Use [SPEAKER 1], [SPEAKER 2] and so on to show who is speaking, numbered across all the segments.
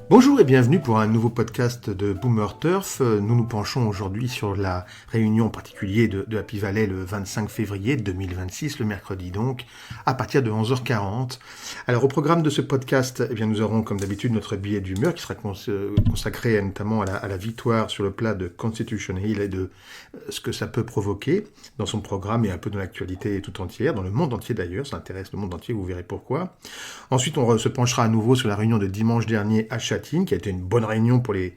[SPEAKER 1] Bonjour et bienvenue pour un nouveau podcast de Boomer Turf. Nous nous penchons aujourd'hui sur la réunion en particulier de Happy Valley le 25 février 2026, le mercredi donc, à partir de 11h40. Alors au programme de ce podcast, eh bien, nous aurons comme d'habitude notre billet d'humeur qui sera consacré notamment à la victoire sur le plat de Constitution Hill et de ce que ça peut provoquer dans son programme et un peu dans l'actualité tout entière, dans le monde entier d'ailleurs, ça intéresse le monde entier, vous verrez pourquoi. Ensuite on se penchera à nouveau sur la réunion de dimanche dernier à Châtine, qui a été une bonne réunion pour les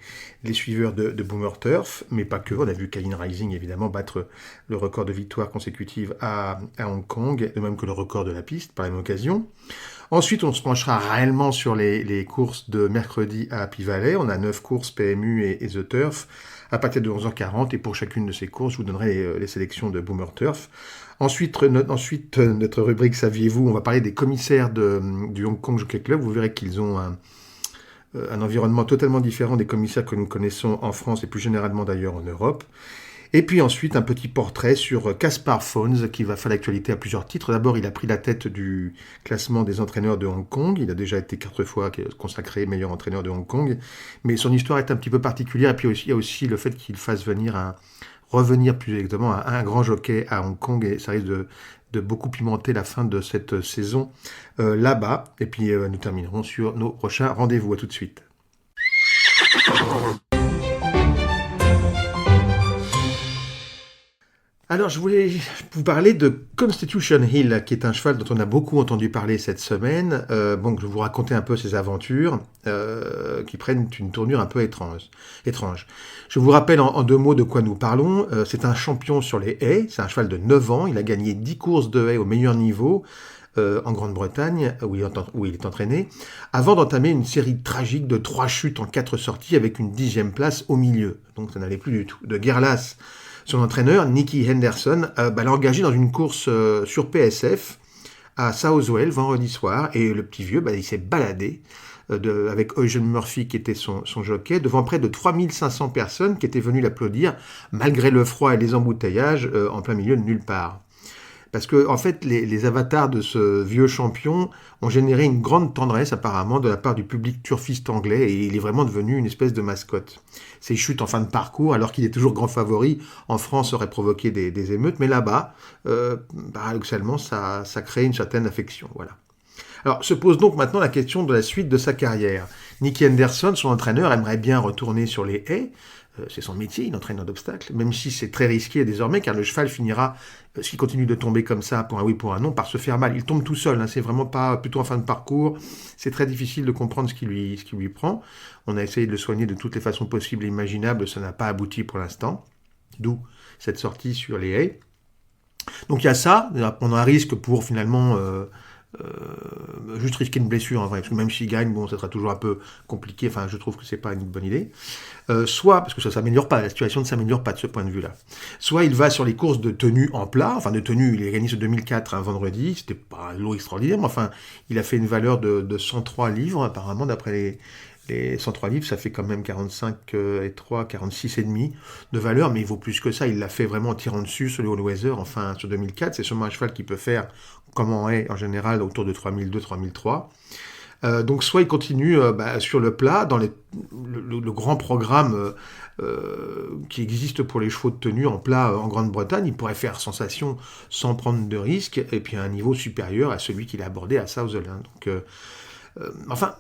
[SPEAKER 1] suiveurs de Boomer Turf, mais pas que. On a vu Kalin Rising évidemment battre le record de victoires consécutives à Hong Kong, de même que le record de la piste par la même occasion. Ensuite, on se penchera réellement sur les courses de mercredi à Happy Valley. On a 9 courses PMU et The Turf à partir de 11h40, et pour chacune de ces courses, je vous donnerai les sélections de Boomer Turf. Ensuite, notre rubrique Saviez-vous, on va parler des commissaires du Hong Kong Jockey Club. Vous verrez qu'ils ont un environnement totalement différent des commissaires que nous connaissons en France et plus généralement d'ailleurs en Europe. Et puis ensuite, un petit portrait sur Caspar Fownes qui va faire l'actualité à plusieurs titres. D'abord, il a pris la tête du classement des entraîneurs de Hong Kong. Il a déjà été 4 fois consacré meilleur entraîneur de Hong Kong. Mais son histoire est un petit peu particulière. Et puis il y a aussi le fait qu'il fasse revenir plus exactement un grand jockey à Hong Kong. Et ça risque de beaucoup pimenter la fin de cette saison là-bas. Et puis nous terminerons sur nos prochains rendez-vous. À tout de suite. Alors, je voulais vous parler de Constitution Hill, qui est un cheval dont on a beaucoup entendu parler cette semaine. Je vais vous raconter un peu ses aventures, qui prennent une tournure un peu étrange. Je vous rappelle en 2 mots de quoi nous parlons. C'est un champion sur les haies, c'est un cheval de 9 ans, il a gagné 10 courses de haies au meilleur niveau, en Grande-Bretagne, où il est entraîné, avant d'entamer une série tragique de 3 chutes en 4 sorties, avec une 10e place au milieu. Donc ça n'allait plus du tout. De Gerlas, son entraîneur, Nicky Henderson, l'a engagé dans une course sur PSF à Southwell vendredi soir, et le petit vieux, il s'est baladé avec Eugene Murphy qui était son jockey, devant près de 3500 personnes qui étaient venues l'applaudir, malgré le froid et les embouteillages, en plein milieu de nulle part. Parce que, en fait, les avatars de ce vieux champion ont généré une grande tendresse, apparemment, de la part du public turfiste anglais, et il est vraiment devenu une espèce de mascotte. Ses chutes en fin de parcours, alors qu'il est toujours grand favori, en France, auraient provoqué des émeutes, mais là-bas, paradoxalement, ça crée une certaine affection, voilà. Alors, se pose donc maintenant la question de la suite de sa carrière. Nicky Henderson, son entraîneur, aimerait bien retourner sur les haies. C'est son métier, il entraîne d'obstacles, même si c'est très risqué désormais, car le cheval finira, s'il continue de tomber comme ça, pour un oui, pour un non, par se faire mal. Il tombe tout seul, c'est vraiment pas plutôt en fin de parcours, c'est très difficile de comprendre ce qui lui prend. On a essayé de le soigner de toutes les façons possibles et imaginables, ça n'a pas abouti pour l'instant, d'où cette sortie sur les haies. Donc il y a ça, on a un risque pour finalement juste risquer une blessure en vrai, parce que même s'il gagne, ça sera toujours un peu compliqué, je trouve que c'est pas une bonne idée. Soit, parce que ça s'améliore pas, la situation ne s'améliore pas de ce point de vue-là. Soit il va sur les courses de tenue en plat, de tenue, il a gagné ce 2004 un vendredi, c'était pas un lot extraordinaire, mais il a fait une valeur de 103 livres, apparemment, d'après les 103 livres, ça fait quand même 45 et 3, 46 et demi de valeur, mais il vaut plus que ça, il l'a fait vraiment en tirant dessus sur les All-Weather, sur 2004, c'est seulement un cheval qui peut faire, comme on est en général, autour de 3002, 3003. Donc soit il continue sur le plat, dans le grand programme qui existe pour les chevaux de tenue en plat en Grande-Bretagne, il pourrait faire sensation sans prendre de risques, et puis à un niveau supérieur à celui qu'il a abordé à Southwell. Donc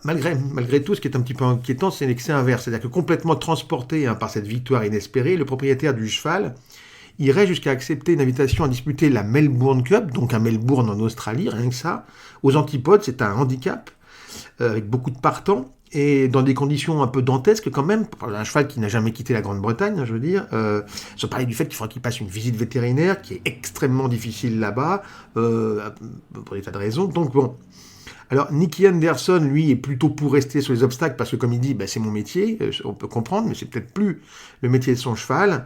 [SPEAKER 1] malgré tout, ce qui est un petit peu inquiétant, c'est l'excès inverse. C'est-à-dire que complètement transporté par cette victoire inespérée, le propriétaire du cheval irait jusqu'à accepter une invitation à disputer la Melbourne Cup, donc un Melbourne en Australie, rien que ça. Aux antipodes, c'est un handicap, avec beaucoup de partants, et dans des conditions un peu dantesques quand même, pour un cheval qui n'a jamais quitté la Grande-Bretagne, je veux dire. Sans parler du fait qu'il faudra qu'il passe une visite vétérinaire, qui est extrêmement difficile là-bas, pour des tas de raisons. Donc bon... Alors, Nicky Henderson, lui, est plutôt pour rester sur les obstacles, parce que comme il dit, c'est mon métier, on peut comprendre, mais c'est peut-être plus le métier de son cheval,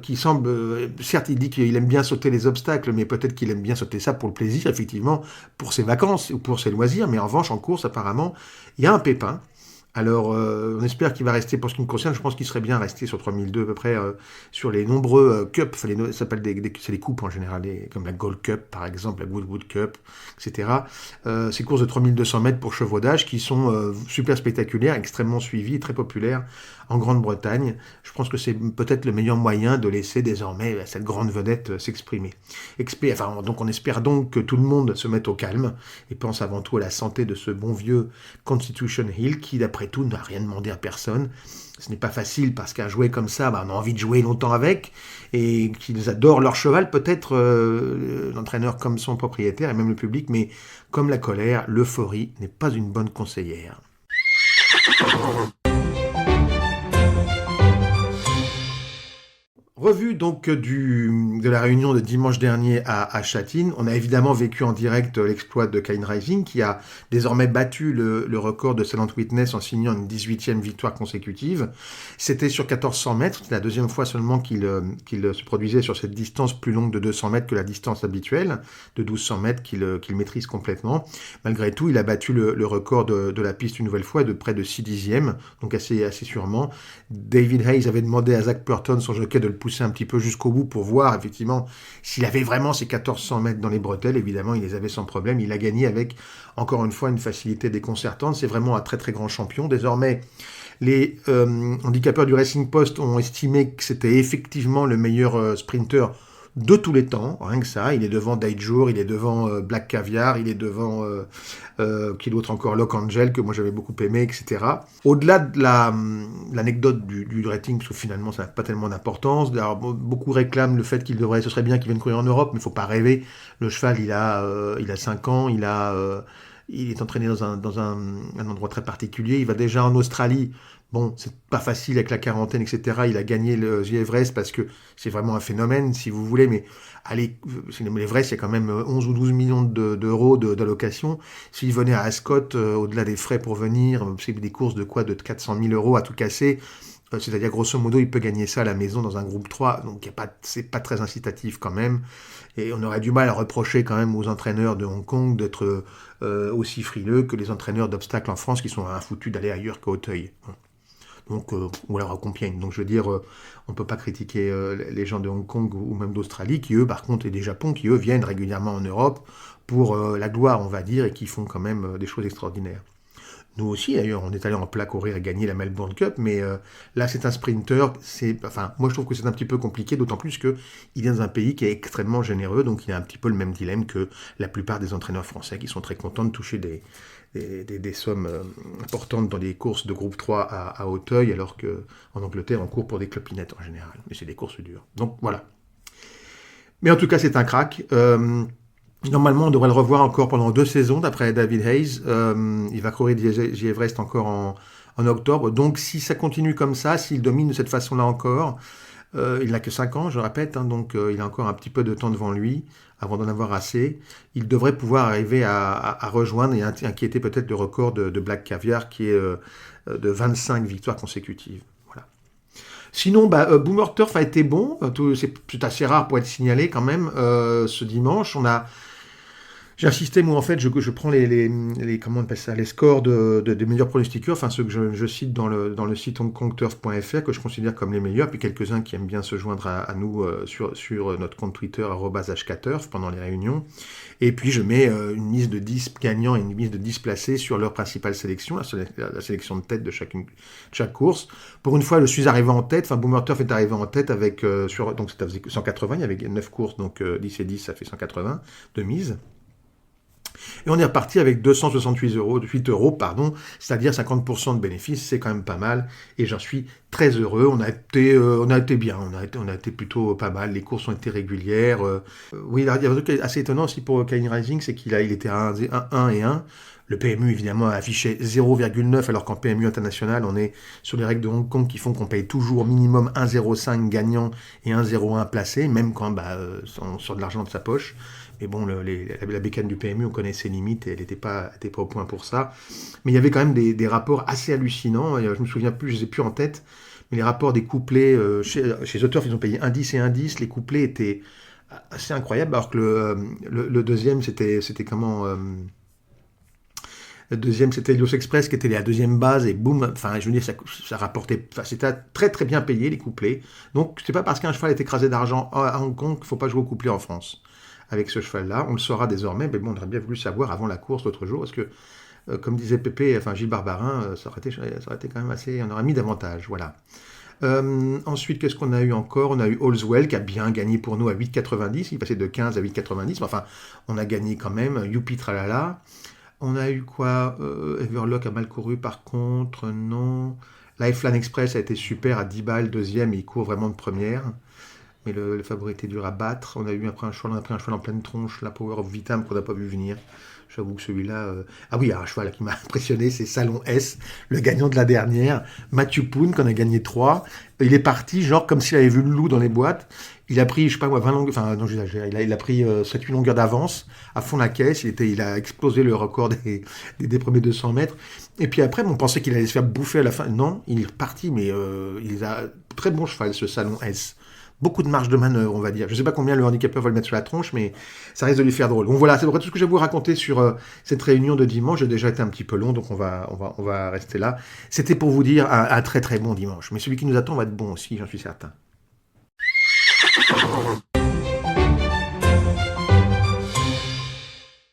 [SPEAKER 1] qui semble... certes, il dit qu'il aime bien sauter les obstacles, mais peut-être qu'il aime bien sauter ça pour le plaisir, effectivement, pour ses vacances ou pour ses loisirs, mais en revanche, en course, apparemment, il y a un pépin, Alors, on espère qu'il va rester, pour ce qui me concerne, je pense qu'il serait bien resté sur 3002 à peu près, sur les nombreux cups, enfin, ça s'appelle c'est des coupes en général, comme la Gold Cup par exemple, la Goodwood Cup, etc. Ces courses de 3200 mètres pour chevaudage qui sont super spectaculaires, extrêmement suivies, très populaires en Grande-Bretagne. Je pense que c'est peut-être le meilleur moyen de laisser désormais cette grande vedette s'exprimer. Donc on espère donc que tout le monde se mette au calme et pense avant tout à la santé de ce bon vieux Constitution Hill qui, d'après tout, n'a rien demandé à personne. Ce n'est pas facile parce qu'un jouet comme ça, on a envie de jouer longtemps avec et qu'ils adorent leur cheval, peut-être l'entraîneur comme son propriétaire et même le public, mais comme la colère, l'euphorie n'est pas une bonne conseillère. Revue donc de la réunion de dimanche dernier à Châtine, on a évidemment vécu en direct l'exploit de Kane Rising qui a désormais battu le record de Silent Witness en signant une 18e victoire consécutive. C'était sur 1400 mètres, c'est la deuxième fois seulement qu'il se produisait sur cette distance plus longue de 200 mètres que la distance habituelle, de 1200 mètres qu'il maîtrise complètement. Malgré tout, il a battu le record de la piste une nouvelle fois de près de 6 dixièmes, donc assez sûrement. David Hayes avait demandé à Zach Purton, son jockey, de le pousser un petit peu jusqu'au bout pour voir effectivement s'il avait vraiment ces 1400 mètres dans les bretelles. Évidemment, il les avait sans problème. Il a gagné avec, encore une fois, une facilité déconcertante. C'est vraiment un très très grand champion. Désormais, les handicapeurs du Racing Post ont estimé que c'était effectivement le meilleur sprinter de tous les temps, rien que ça. Il est devant Daijour, il est devant Black Caviar, il est devant qui d'autre encore, Lock Angel, que moi j'avais beaucoup aimé, etc. Au-delà de l'anecdote du rating, parce que finalement ça n'a pas tellement d'importance, beaucoup réclament le fait ce serait bien qu'il vienne courir en Europe, mais il ne faut pas rêver. Le cheval, il a 5 ans, il est entraîné dans un endroit très particulier, il va déjà en Australie. Bon, c'est pas facile avec la quarantaine, etc. Il a gagné le The Everest parce que c'est vraiment un phénomène, si vous voulez. Mais allez, l'Everest, il y a quand même 11 ou 12 millions d'euros d'allocation. S'il venait à Ascot, au-delà des frais pour venir, c'est des courses de 400 000 euros à tout casser. C'est-à-dire, grosso modo, il peut gagner ça à la maison dans un groupe 3. Donc, c'est pas très incitatif quand même. Et on aurait du mal à reprocher quand même aux entraîneurs de Hong Kong d'être aussi frileux que les entraîneurs d'obstacles en France qui sont foutus d'aller ailleurs qu'à Auteuil. Donc, ou alors à Compiègne. Donc, je veux dire, on ne peut pas critiquer les gens de Hong Kong ou même d'Australie, qui eux, par contre, et des Japon, qui eux viennent régulièrement en Europe pour la gloire, on va dire, et qui font quand même des choses extraordinaires. Nous aussi, d'ailleurs, on est allé en plat courir et gagner la Melbourne Cup, mais là, c'est un sprinter. Moi, je trouve que c'est un petit peu compliqué, d'autant plus qu'il est dans un pays qui est extrêmement généreux, donc il a un petit peu le même dilemme que la plupart des entraîneurs français, qui sont très contents de toucher des sommes importantes dans les courses de groupe 3 à Auteuil, alors qu'en Angleterre, on court pour des clopinettes en général. Mais c'est des courses dures. Donc, voilà. Mais en tout cas, c'est un crack. Normalement, on devrait le revoir encore pendant 2 saisons, d'après David Hayes. Il va courir The Everest encore en octobre. Donc, si ça continue comme ça, s'il domine de cette façon-là encore, il n'a que 5 ans, je répète, donc il a encore un petit peu de temps devant lui, avant d'en avoir assez. Il devrait pouvoir arriver à rejoindre et inquiéter peut-être le record de Black Caviar, qui est de 25 victoires consécutives. Voilà. Sinon, Boomer Turf a été bon. C'est assez rare pour être signalé quand même ce dimanche. J'ai un système où en fait je prends comment on appelle ça, les scores des meilleurs pronostiqueurs, enfin ceux que je cite dans le site hongkongturf.fr, que je considère comme les meilleurs, puis quelques-uns qui aiment bien se joindre à nous sur notre compte Twitter @hkturf pendant les réunions. Et puis je mets une liste de 10 gagnants et une liste de 10 placés sur leur principale sélection, la sélection de tête de chaque course. Pour une fois, je suis arrivé en tête, Boomer Turf est arrivé en tête avec, donc c'était 180, il y avait 9 courses, donc 10 et 10, ça fait 180 de mise. Et on est reparti avec 268 euros, c'est-à-dire 50% de bénéfices, c'est quand même pas mal, et j'en suis très heureux. On a été bien, on a été plutôt pas mal, les courses ont été régulières. Oui, il y a un truc assez étonnant aussi pour Kane Rising, c'est qu'il était à 1 et 1. Le PMU, évidemment, a affiché 0,9, alors qu'en PMU international, on est sur les règles de Hong Kong qui font qu'on paye toujours minimum 1,05 gagnant et 1,01 placé, même quand on sort de l'argent de sa poche. Mais bon, la bécane du PMU, on connaît ses limites et elle n'était pas au point pour ça. Mais il y avait quand même des rapports assez hallucinants. Je me souviens plus, je ne les ai plus en tête. Mais les rapports des couplets, chez The Turf, ils ont payé 1,10 et 1,10. Les couplets étaient assez incroyables, alors que le deuxième, c'était comment Le deuxième, c'était Helios Express, qui était la deuxième base, et boum, enfin, je veux dire, ça rapportait, enfin, c'était très très bien payé, les couplets. Donc, c'est pas parce qu'un cheval est écrasé d'argent à Hong Kong qu'il faut pas jouer au couplet en France. Avec ce cheval-là, on le saura désormais, mais bon, on aurait bien voulu savoir avant la course l'autre jour, parce que, comme disait Pépé, enfin Gilles Barbarin, ça aurait été quand même assez, on aurait mis davantage, voilà. Ensuite, qu'est-ce qu'on a eu encore? On a eu Allswell qui a bien gagné pour nous à 8,90. Il passait de 15 à 8,90. Mais enfin, on a gagné quand même. Youpi Tralala. On a eu quoi? Everlock a mal couru par contre. Non. Lifeline Express a été super à 10 balles, deuxième. Et il court vraiment de première. Mais le favori était dur à battre. On a eu après un cheval, en pleine tronche, la Power of Vitam qu'on n'a pas vu venir. J'avoue que celui-là... Ah oui, il y a un cheval là, qui m'a impressionné, c'est Salon S, le gagnant de la dernière, Matthew Poon, qu'on a gagné 3. Il est parti, genre comme s'il avait vu le loup dans les boîtes. Il a pris, je sais pas moi, 20 longueurs... Enfin, non, j'exagère. Il a pris 7-8 longueurs d'avance à fond la caisse. Il a explosé le record des premiers 200 mètres. Et puis après, on pensait qu'il allait se faire bouffer à la fin. Non, il est reparti, mais il a très bon cheval, ce Salon S. Beaucoup de marge de manœuvre, on va dire. Je ne sais pas combien le handicapeur va le mettre sur la tronche, mais ça risque de lui faire drôle. Donc voilà, c'est tout ce que je vais vous raconter sur cette réunion de dimanche. J'ai déjà été un petit peu long, donc on va rester là. C'était pour vous dire un très très bon dimanche. Mais celui qui nous attend va être bon aussi, j'en suis certain.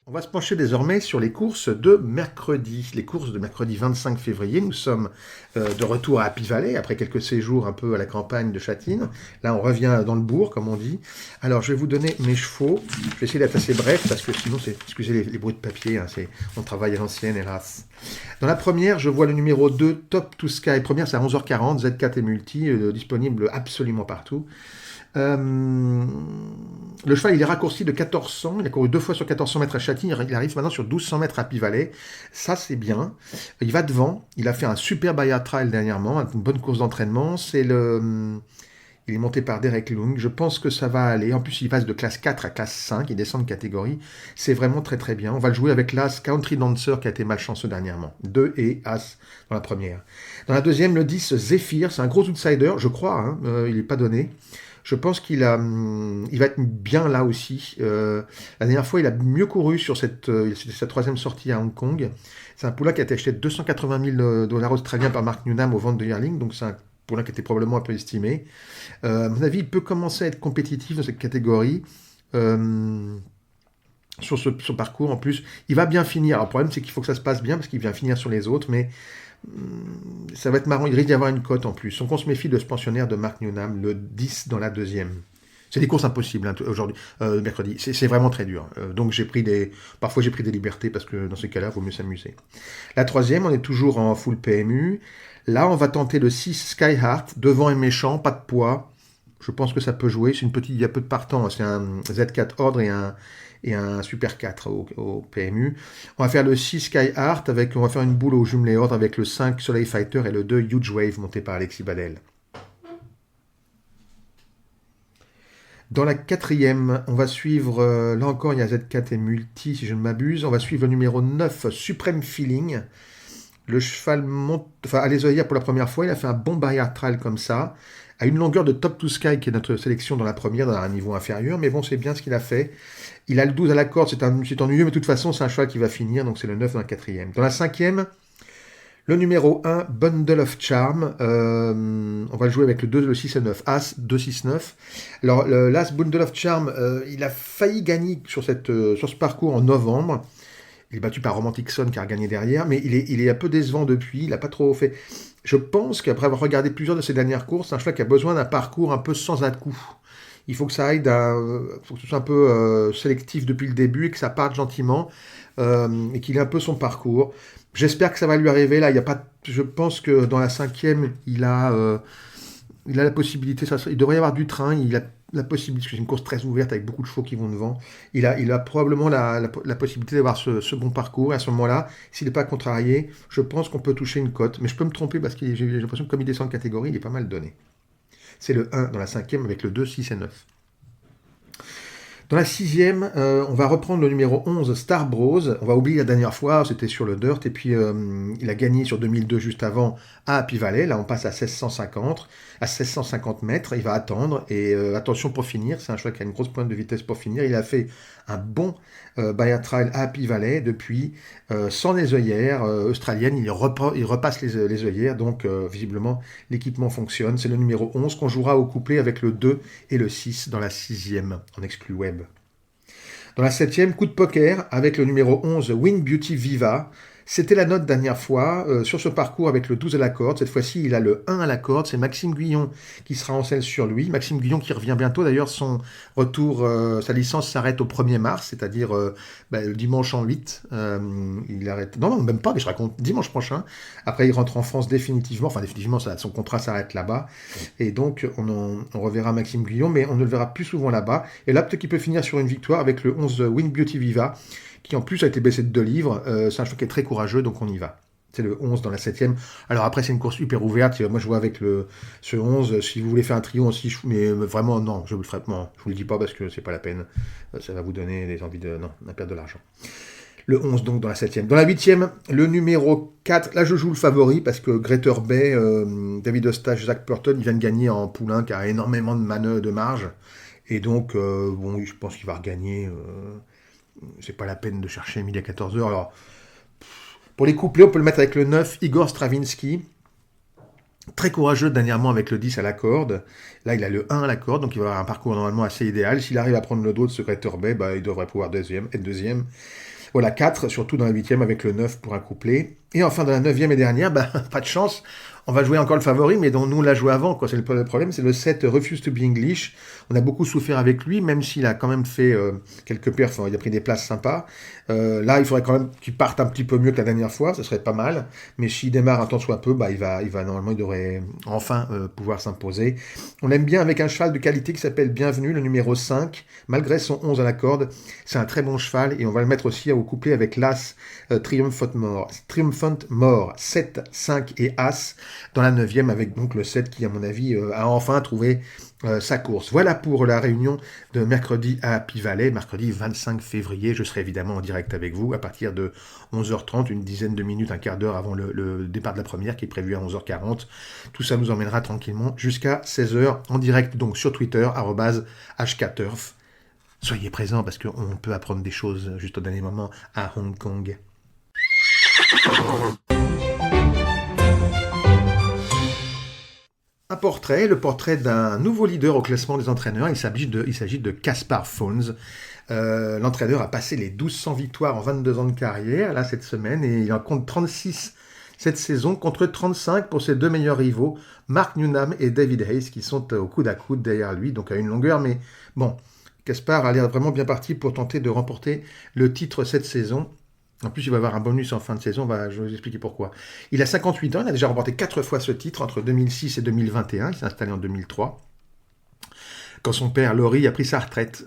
[SPEAKER 1] On va se pencher désormais sur les courses de mercredi. Les courses de mercredi 25 février. Nous sommes de retour à Happy Valley après quelques séjours un peu à la campagne de Châtine. Là, on revient dans le bourg, comme on dit. Alors, je vais vous donner mes chevaux. Je vais essayer d'être assez bref parce que sinon, excusez les bruits de papier, hein, on travaille à l'ancienne, hélas. Dans la première, je vois le numéro 2, Top to Sky. Première, c'est à 11h40, Z4 et Multi, disponible absolument partout. Le cheval, il est raccourci de 1400. Il a couru 2 fois sur 1400 mètres à Châtine. Il arrive maintenant sur 1200 mètres à Happy Valley. Ça, c'est bien. Il va devant. Il a fait un super Bayard Trial dernièrement. Une bonne course d'entraînement. Il est monté par Derek Lung. Je pense que ça va aller. En plus, il passe de classe 4 à classe 5. Il descend de catégorie. C'est vraiment très très bien. On va le jouer avec l'As Country Dancer qui a été malchanceux dernièrement. 2 et As dans la première. Dans la deuxième, le 10 Zephyr. C'est un gros outsider, je crois. Hein. Il n'est pas donné. Je pense il va être bien là aussi. La dernière fois, il a mieux couru sur c'était sa troisième sortie à Hong Kong. C'est un poulain qui a été acheté 280 000 dollars australiens par Mark Newnham aux ventes de Yearling, donc c'est un poulain qui était probablement un peu estimé. À mon avis, il peut commencer à être compétitif dans cette catégorie. Sur ce parcours, en plus, il va bien finir. Alors, le problème, c'est qu'il faut que ça se passe bien, parce qu'il vient finir sur les autres, mais ça va être marrant, il risque d'y avoir une cote en plus. Donc on se méfie de ce pensionnaire de Mark Newnham, le 10 dans la deuxième. C'est des courses impossibles hein, aujourd'hui, mercredi. C'est vraiment très dur. Donc parfois j'ai pris des libertés parce que dans ces cas-là, il vaut mieux s'amuser. La troisième, on est toujours en full PMU. Là, on va tenter le 6 Sky Heart, devant et méchant, pas de poids. Je pense que ça peut jouer. Il y a peu de partants. C'est un Z4 ordre et un Super 4 au PMU. On va faire le 6 Sky Art, on va faire une boule au jumelé ordre avec le 5 Soleil Fighter et le 2 Huge Wave monté par Alexis Badel. Dans la quatrième, on va suivre, là encore il y a Z4 et Multi si je ne m'abuse, on va suivre le numéro 9 Supreme Feeling. Le cheval à les œillères pour la première fois, il a fait un bon Bayard Trial comme ça, à une longueur de Top to Sky qui est notre sélection dans la première, dans un niveau inférieur, mais bon c'est bien ce qu'il a fait. Il a le 12 à la corde, c'est ennuyeux, mais de toute façon, c'est un cheval qui va finir, donc c'est le 9 dans la quatrième. Dans la cinquième, le numéro 1, Bundle of Charm. On va le jouer avec le 2, le 6 et 9. As, 2, 6, 9. Alors, l'As Bundle of Charm, il a failli gagner sur ce parcours en novembre. Il est battu par Romantic Son qui a gagné derrière, mais il est un peu décevant depuis, il n'a pas trop fait... Je pense qu'après avoir regardé plusieurs de ses dernières courses, c'est un cheval qui a besoin d'un parcours un peu sans à-coups. Il faut que ça aille faut que ce soit un peu sélectif depuis le début et que ça parte gentiment et qu'il ait un peu son parcours. J'espère que ça va lui arriver. Là, je pense que dans la cinquième, il a la possibilité. Il devrait y avoir du train. Il a la possibilité, parce que c'est une course très ouverte avec beaucoup de chevaux qui vont devant. Il a probablement la possibilité d'avoir ce bon parcours. Et à ce moment-là, s'il n'est pas contrarié, je pense qu'on peut toucher une cote. Mais je peux me tromper parce que j'ai l'impression que comme il descend de catégorie, il est pas mal donné. C'est le 1 dans la cinquième avec le 2, 6 et 9. Dans la sixième, on va reprendre le numéro 11, Star Bros. On va oublier la dernière fois, c'était sur le dirt, et puis il a gagné sur 2002 juste avant à Happy Valley. Là, on passe à 1650 mètres. Il va attendre, et attention pour finir, c'est un cheval qui a une grosse pointe de vitesse pour finir. Il a fait un bon Bayard Trial à Happy Valley depuis, sans les œillères australiennes. Il repasse les œillères, donc visiblement l'équipement fonctionne. C'est le numéro 11 qu'on jouera au couplet avec le 2 et le 6 dans la sixième, en exclu web. Dans la septième, coup de poker avec le numéro 11, Win Beauty Viva. C'était la note dernière fois sur ce parcours avec le 12 à la corde. Cette fois-ci, il a le 1 à la corde. C'est Maxime Guyon qui sera en selle sur lui. Maxime Guyon qui revient bientôt. D'ailleurs, son retour, sa licence s'arrête au 1er mars, c'est-à-dire le dimanche en 8. Il arrête. Non, même pas, mais je raconte dimanche prochain. Après, il rentre en France définitivement. Enfin, définitivement, son contrat s'arrête là-bas. Et donc, on reverra Maxime Guyon, mais on ne le verra plus souvent là-bas. Et là, peut-être qu'il peut finir sur une victoire avec le 11 Win Beauty Viva, qui en plus a été baissé de 2 livres. C'est un cheval qui est très courageux, donc on y va. C'est le 11 dans la 7e. Alors après, c'est une course hyper ouverte. Moi, je vois avec ce 11, si vous voulez faire un trio aussi, mais vraiment, non, je vous le dis pas parce que c'est pas la peine. Ça va vous donner des envies de perdre de l'argent. Le 11, donc, dans la 7e. Dans la 8e, le numéro 4. Là, je joue le favori parce que Greater Bay, David Eustache, Zach Purton, ils viennent gagner en poulain qui a énormément de marge. Et donc, je pense qu'il va regagner. C'est pas la peine de chercher midi à 14h. Alors, pour les couplets, on peut le mettre avec le 9, Igor Stravinsky. Très courageux dernièrement avec le 10 à la corde. Là, il a le 1 à la corde, donc il va avoir un parcours normalement assez idéal. S'il arrive à prendre le dos de ce Greater Bay, il devrait pouvoir être deuxième. Voilà, 4, surtout dans la 8e avec le 9 pour un couplet. Et enfin, dans la 9e et dernière, pas de chance. On va jouer encore le favori, mais dont nous, on l'a joué avant. C'est le problème, c'est le 7, Refuse to be English. On a beaucoup souffert avec lui, même s'il a quand même fait quelques perfs. Il a pris des places sympas. Là, il faudrait quand même qu'il parte un petit peu mieux que la dernière fois. Ce serait pas mal. Mais s'il démarre un temps soit peu, normalement, il devrait enfin pouvoir s'imposer. On l'aime bien avec un cheval de qualité qui s'appelle Bienvenue, le numéro 5. Malgré son 11 à la corde, c'est un très bon cheval. Et on va le mettre aussi au couplet avec l'As Triumphant More, 7, 5 et As dans la 9e avec donc le 7 qui, à mon avis, a enfin trouvé sa course. Voilà pour la réunion de mercredi à Happy Valley, mercredi 25 février. Je serai évidemment en direct avec vous à partir de 11h30, une dizaine de minutes, un quart d'heure avant le départ de la première qui est prévu à 11h40. Tout ça nous emmènera tranquillement jusqu'à 16h en direct donc sur Twitter, @HKturf. Soyez présents parce qu'on peut apprendre des choses juste au dernier moment à Hong Kong. Un portrait, le portrait d'un nouveau leader au classement des entraîneurs. Il s'agit de Caspar Fownes. L'entraîneur a passé les 1200 victoires en 22 ans de carrière, là, cette semaine, et il en compte 36 cette saison, contre 35 pour ses deux meilleurs rivaux, Mark Newnham et David Hayes, qui sont au coude à coude derrière lui, donc à une longueur, mais bon, Caspar a l'air vraiment bien parti pour tenter de remporter le titre cette saison. En plus, il va avoir un bonus en fin de saison, je vais vous expliquer pourquoi. Il a 58 ans, il a déjà remporté 4 fois ce titre entre 2006 et 2021, il s'est installé en 2003. Quand son père, Laurie, a pris sa retraite.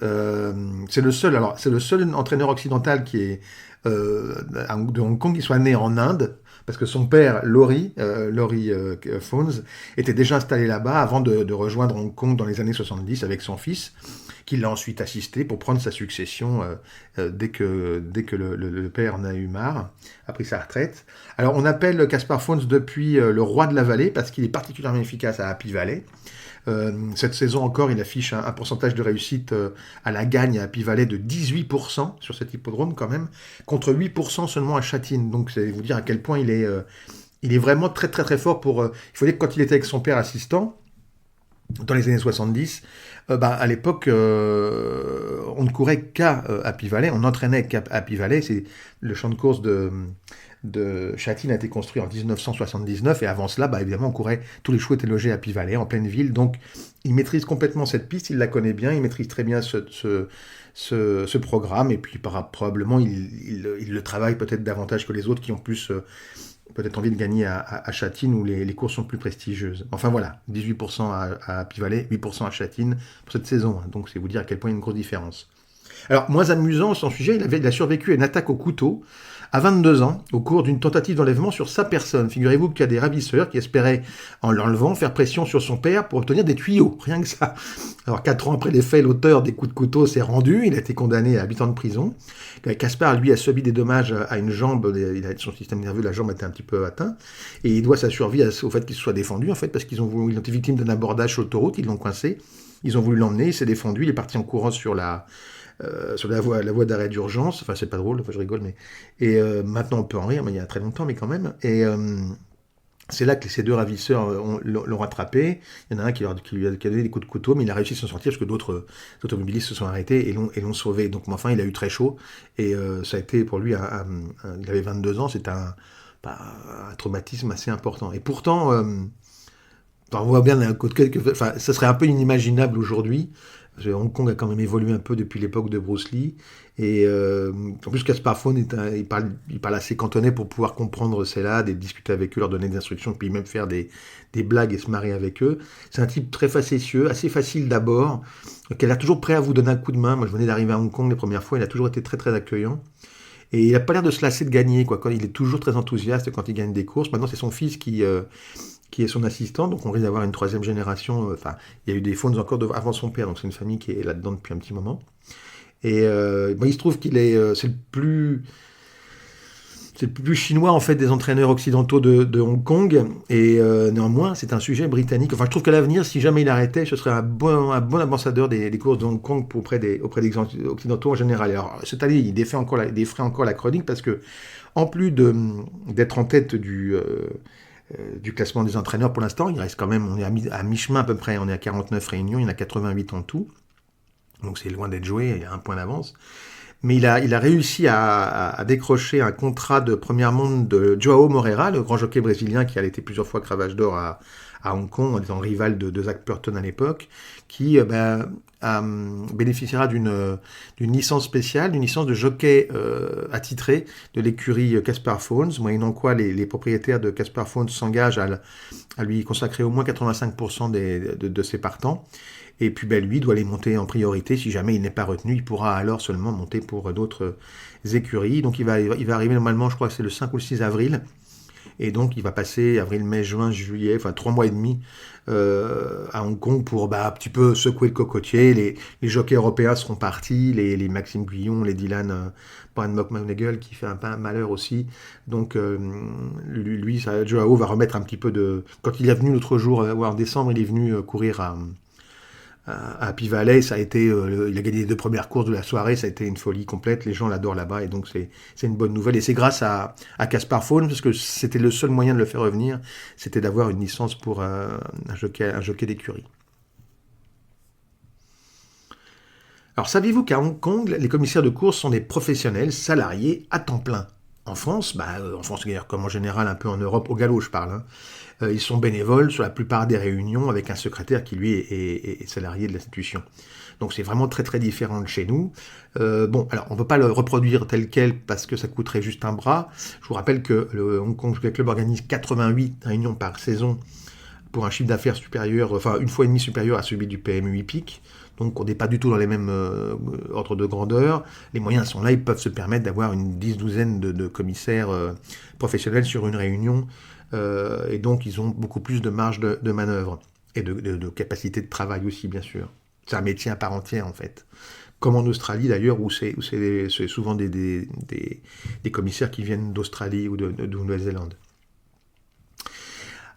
[SPEAKER 1] C'est le seul entraîneur occidental qui est de Hong Kong qui soit né en Inde, parce que son père, Laurie Fownes, était déjà installé là-bas avant de rejoindre Hong Kong dans les années 70 avec son fils, qui l'a ensuite assisté pour prendre sa succession dès que le père en a eu marre, a pris sa retraite. Alors on appelle Caspar Fownes depuis le roi de la vallée, parce qu'il est particulièrement efficace à Happy Valley. Cette saison encore, il affiche un pourcentage de réussite à la gagne à Happy Valley de 18% sur cet hippodrome quand même, contre 8% seulement à Châtine. Donc c'est vous dire à quel point il est vraiment très très très fort pour... il faut dire que quand il était avec son père assistant, dans les années 70, à l'époque, on ne courait qu'à Happy Valley, on n'entraînait qu'à Happy Valley. C'est le champ de course de Châtine a été construit en 1979, et avant cela, évidemment, on courait, tous les chevaux étaient logés à Happy Valley, en pleine ville, donc il maîtrise complètement cette piste, il la connaît bien, il maîtrise très bien ce programme, et puis probablement il le travaille peut-être davantage que les autres qui ont plus peut-être envie de gagner à Châtine, où les courses sont plus prestigieuses. Enfin voilà, 18% à Happy Valley, 8% à Châtine pour cette saison, donc c'est vous dire à quel point il y a une grosse différence. Alors, moins amusant, son sujet, il a survécu à une attaque au couteau à 22 ans, au cours d'une tentative d'enlèvement sur sa personne. Figurez-vous qu'il y a des ravisseurs qui espéraient, en l'enlevant, faire pression sur son père pour obtenir des tuyaux, rien que ça. Alors, 4 ans après les faits, l'auteur des coups de couteau s'est rendu, il a été condamné à 8 ans de prison. Caspar, lui, a subi des dommages à une jambe, son système nerveux, la jambe était un petit peu atteint, et il doit sa survie au fait qu'il se soit défendu, en fait, parce qu'ils ont été victimes d'un abordage sur l'autoroute, ils l'ont coincé, ils ont voulu l'emmener, il s'est défendu, il est parti en courant sur la voie d'arrêt d'urgence. Enfin, c'est pas drôle, enfin, je rigole, mais. Et maintenant, on peut en rire, mais il y a très longtemps, mais quand même. Et c'est là que ces deux ravisseurs l'ont rattrapé. Il y en a un qui lui a donné des coups de couteau, mais il a réussi à s'en sortir parce que d'autres automobilistes se sont arrêtés et l'ont sauvé. Donc, enfin, il a eu très chaud. Et ça a été pour lui, il avait 22 ans, c'était un traumatisme assez important. Et pourtant, on voit bien d'un côté enfin, ça serait un peu inimaginable aujourd'hui. Parce que Hong Kong a quand même évolué un peu depuis l'époque de Bruce Lee. Et en plus, Caspar Fawn, il parle assez cantonais pour pouvoir comprendre ces lads et discuter avec eux, leur donner des instructions, puis même faire des blagues et se marrer avec eux. C'est un type très facétieux, assez facile d'abord, qui a l'air toujours prêt à vous donner un coup de main. Moi, je venais d'arriver à Hong Kong les premières fois, il a toujours été très très accueillant. Et il n'a pas l'air de se lasser de gagner, quoi. Il est toujours très enthousiaste quand il gagne des courses. Maintenant, c'est son fils qui est son assistant, donc on risque d'avoir une troisième génération. Enfin, il y a eu des Fawns encore avant son père, donc c'est une famille qui est là-dedans depuis un petit moment. Et il se trouve qu'il est, c'est le plus chinois en fait des entraîneurs occidentaux de Hong Kong. Et néanmoins, c'est un sujet britannique. Enfin, je trouve qu'à l'avenir, si jamais il arrêtait, ce serait un bon ambassadeur des courses de Hong Kong auprès des occidentaux en général. Alors cette année, il défrait encore la chronique parce que en plus d'être en tête du classement des entraîneurs pour l'instant, il reste quand même, on est à mi-chemin à peu près, on est à 49 réunions, il y en a 88 en tout, donc c'est loin d'être joué, il y a un point d'avance. Mais il a réussi à décrocher un contrat de première monde de Joao Moreira, le grand jockey brésilien qui a été plusieurs fois cravache d'or à Hong Kong, en étant rival de Zach Purton à l'époque, qui bénéficiera d'une licence spéciale, d'une licence de jockey attitré de l'écurie Caspar Fawns, moyennant quoi les propriétaires de Caspar Fawns s'engagent à lui consacrer au moins 85% de ses partants. Et puis lui doit les monter en priorité. Si jamais il n'est pas retenu, il pourra alors seulement monter pour d'autres écuries. Donc il va arriver normalement, je crois que c'est le 5 ou le 6 avril. Et donc il va passer avril, mai, juin, juillet, enfin 3 mois et demi à Hong Kong pour un petit peu secouer le cocotier. Les jockeys européens seront partis, les Maxime Guillon, les Dylan Brian McMonagle qui fait un peu un malheur aussi. Donc lui Joao va remettre un petit peu de... Quand il est venu l'autre jour, en décembre, il est venu courir à Happy Valley, ça a été, il a gagné les 2 premières courses de la soirée, ça a été une folie complète, les gens l'adorent là-bas, et donc c'est une bonne nouvelle. Et c'est grâce à Caspar Fawns, parce que c'était le seul moyen de le faire revenir, c'était d'avoir une licence pour un jockey d'écurie. Alors saviez-vous qu'à Hong Kong, les commissaires de course sont des professionnels salariés à temps plein? En France, d'ailleurs, comme en général un peu en Europe, au galop je parle, ils sont bénévoles sur la plupart des réunions avec un secrétaire qui lui est salarié de l'institution. Donc c'est vraiment très très différent de chez nous. Alors on ne peut pas le reproduire tel quel parce que ça coûterait juste un bras. Je vous rappelle que le Hong Kong Jockey Club organise 88 réunions par saison pour un chiffre d'affaires supérieur, enfin une fois et demie supérieur à celui du PMU hippique. Donc on n'est pas du tout dans les mêmes ordres de grandeur. Les moyens sont là, ils peuvent se permettre d'avoir une douzaine de commissaires professionnels sur une réunion. Et donc ils ont beaucoup plus de marge de manœuvre et de capacité de travail aussi, bien sûr. C'est un métier à part entière en fait. Comme en Australie d'ailleurs, où c'est souvent des commissaires qui viennent d'Australie ou de Nouvelle-Zélande.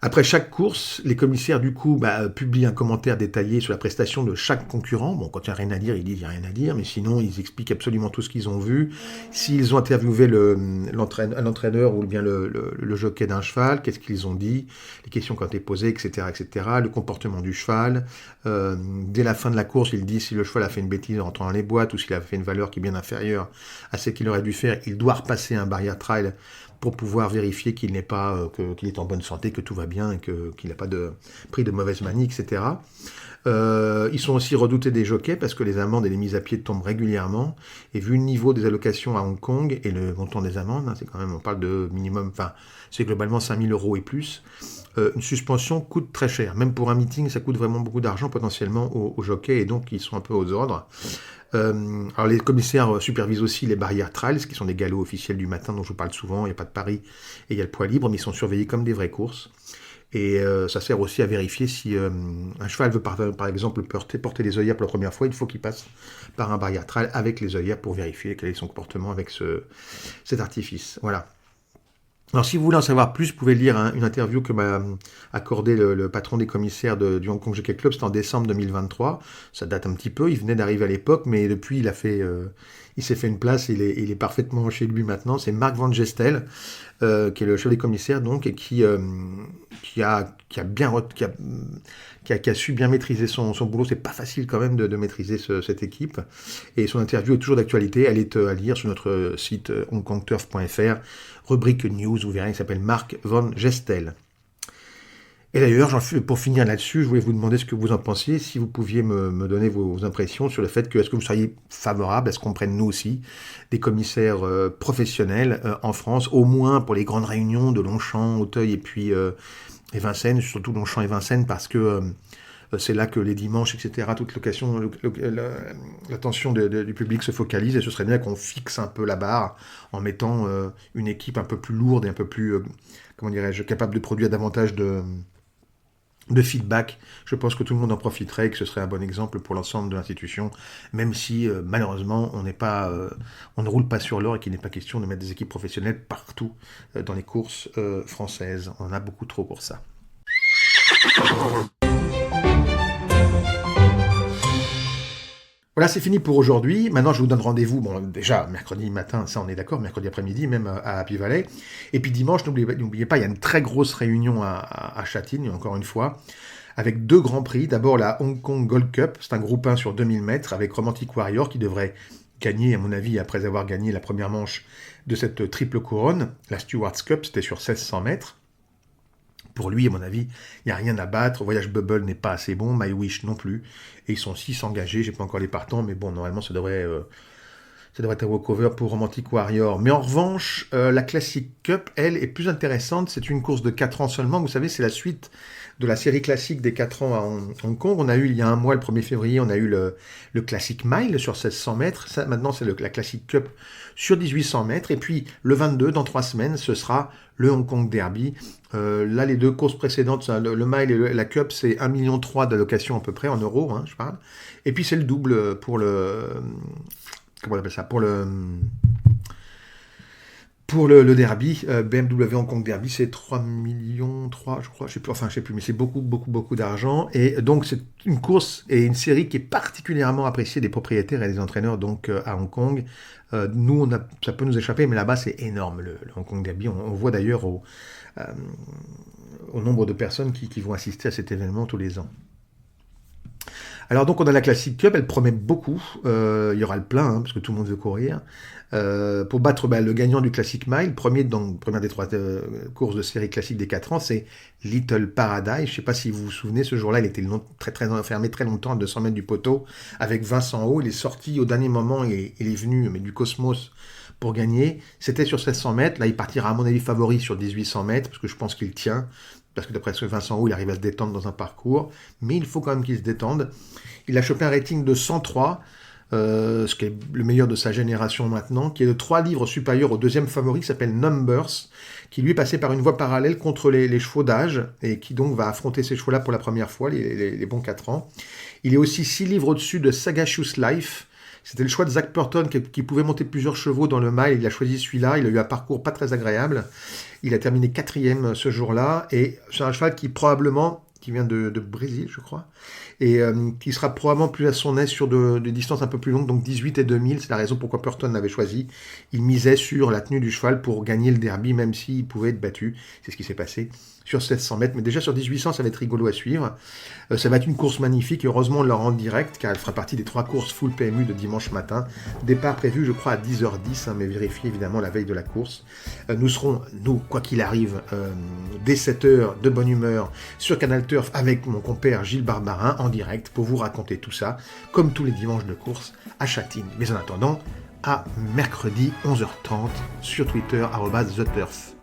[SPEAKER 1] Après chaque course, les commissaires du coup publient un commentaire détaillé sur la prestation de chaque concurrent. Bon, quand il n'y a rien à dire, ils disent il n'y a rien à dire, mais sinon ils expliquent absolument tout ce qu'ils ont vu. S'ils ont interviewé l'entraîneur ou bien le jockey d'un cheval, qu'est-ce qu'ils ont dit, les questions qui ont été posées, etc., le comportement du cheval. Dès la fin de la course, ils disent si le cheval a fait une bêtise en rentrant dans les boîtes ou s'il a fait une valeur qui est bien inférieure à ce qu'il aurait dû faire, il doit repasser un barrier trial pour pouvoir vérifier qu'il n'est pas qu'il est en bonne santé, que tout va bien et qu'il n'a pas pris de mauvaise manie, etc. Ils sont aussi redoutés des jockeys parce que les amendes et les mises à pied tombent régulièrement. Et vu le niveau des allocations à Hong Kong et le montant des amendes, c'est quand même, on parle de minimum, enfin, c'est globalement 5 000 € et plus. Une suspension coûte très cher. Même pour un meeting, ça coûte vraiment beaucoup d'argent potentiellement aux jockeys et donc ils sont un peu aux ordres. Alors les commissaires supervisent aussi les barrières trials, qui sont des galops officiels du matin dont je vous parle souvent. Il n'y a pas de paris et il y a le poids libre, mais ils sont surveillés comme des vraies courses. Et ça sert aussi à vérifier si un cheval veut par exemple porter les œillères pour la première fois, il faut qu'il passe par un barrière trial avec les œillères pour vérifier quel est son comportement avec cet artifice. Voilà. Alors, si vous voulez en savoir plus, vous pouvez lire une interview que m'a accordé le patron des commissaires du Hong Kong Jockey Club. C'était en décembre 2023. Ça date un petit peu. Il venait d'arriver à l'époque, mais depuis, il s'est fait une place. Il est parfaitement chez lui maintenant. C'est Marc Van Gestel, qui est le chef des commissaires, donc, et qui a su bien maîtriser son boulot. C'est pas facile quand même de maîtriser cette équipe. Et son interview est toujours d'actualité. Elle est à lire sur notre site hongkongturf.fr. Rubrique news, vous verrez, il s'appelle Marc Van Gestel. Et d'ailleurs, pour finir là-dessus, je voulais vous demander ce que vous en pensiez, si vous pouviez me donner vos impressions sur le fait est-ce que vous seriez favorable à ce qu'on prenne nous aussi des commissaires professionnels en France, au moins pour les grandes réunions de Longchamp, Auteuil et Vincennes, surtout Longchamp et Vincennes, parce que c'est là que les dimanches, etc., toute l'attention du public se focalise, et ce serait bien qu'on fixe un peu la barre en mettant une équipe un peu plus lourde et un peu plus, comment dirais-je, capable de produire davantage de feedback. Je pense que tout le monde en profiterait et que ce serait un bon exemple pour l'ensemble de l'institution, même si malheureusement on ne roule pas sur l'or et qu'il n'est pas question de mettre des équipes professionnelles partout dans les courses françaises. On en a beaucoup trop pour ça. Voilà, c'est fini pour aujourd'hui. Maintenant, je vous donne rendez-vous, déjà, mercredi matin, ça on est d'accord, mercredi après-midi, même à Happy Valley. Et puis dimanche, n'oubliez pas, il y a une très grosse réunion à Châtillon, encore une fois, avec 2 grands prix. D'abord, la Hong Kong Gold Cup, c'est un groupe 1 sur 2000 mètres, avec Romantic Warrior, qui devrait gagner, à mon avis, après avoir gagné la première manche de cette triple couronne. La Stewards Cup, c'était sur 1600 mètres. Pour lui, à mon avis, il n'y a rien à battre. Voyage Bubble n'est pas assez bon, My Wish non plus. Et ils sont 6 engagés, j'ai pas encore les partants, mais bon, normalement, ça devrait être un walkover pour Romantic Warrior. Mais en revanche, la Classic Cup, elle, est plus intéressante. C'est une course de 4 ans seulement. Vous savez, c'est la suite de la série classique des 4 ans à Hong Kong. On a eu, il y a un mois, le 1er février, on a eu le Classic Mile sur 1600 mètres. Ça, maintenant, c'est la Classic Cup sur 1800 mètres. Et puis, le 22, dans 3 semaines, ce sera le Hong Kong Derby. Là, les 2 courses précédentes, le Mile et la Cup, c'est 1,3 million d'allocation à peu près, en euros, je parle. Et puis, c'est le double pour comment on appelle ça, pour le derby, BMW Hong Kong Derby, c'est 3,3 millions, je crois, je sais plus, mais c'est beaucoup, beaucoup, beaucoup d'argent. Et donc, c'est une course et une série qui est particulièrement appréciée des propriétaires et des entraîneurs donc à Hong Kong. Nous, ça peut nous échapper, mais là-bas, c'est énorme, le Hong Kong Derby. On voit d'ailleurs au nombre de personnes qui vont assister à cet événement tous les ans. Alors donc on a la Classic Cup, elle promet beaucoup, il y aura le plein, parce que tout le monde veut courir, pour battre le gagnant du Classic Mile, première des 3 courses de série classique des 4 ans, c'est Little Paradise. Je ne sais pas si vous vous souvenez, ce jour-là, il était très enfermé très longtemps à 200 mètres du poteau, avec Vincent Ho, il est sorti au dernier moment, il est venu du Cosmos pour gagner, c'était sur 1600 mètres, là il partira à mon avis favori sur 1800 mètres, parce que je pense qu'il tient, parce que d'après ce Vincent Ho, il arrive à se détendre dans un parcours, mais il faut quand même qu'il se détende. Il a chopé un rating de 103, ce qui est le meilleur de sa génération maintenant, qui est de 3 livres supérieur au deuxième favori, qui s'appelle Numbers, qui lui est passé par une voie parallèle contre les chevaux d'âge, et qui donc va affronter ces chevaux-là pour la première fois, les bons 4 ans. Il est aussi 6 livres au-dessus de Sagacious Life. C'était le choix de Zach Purton qui pouvait monter plusieurs chevaux dans le mile. Il a choisi celui-là. Il a eu un parcours pas très agréable. Il a terminé 4e ce jour-là. Et c'est un cheval qui vient de Brésil, je crois, et qui sera probablement plus à son aise sur des distances un peu plus longues, donc 18 et 2000. C'est la raison pourquoi Purton l'avait choisi. Il misait sur la tenue du cheval pour gagner le derby, même s'il pouvait être battu. C'est ce qui s'est passé sur 700 mètres, mais déjà sur 1800, ça va être rigolo à suivre. Ça va être une course magnifique, et heureusement on l'aura en direct, car elle fera partie des 3 courses full PMU de dimanche matin. Départ prévu, je crois, à 10h10, mais vérifiez évidemment la veille de la course. Nous serons, quoi qu'il arrive, dès 7h, de bonne humeur, sur Canal Turf avec mon compère Gilles Barbarin en direct pour vous raconter tout ça, comme tous les dimanches de course à Châtine. Mais en attendant, à mercredi 11h30 sur Twitter @TheTurf.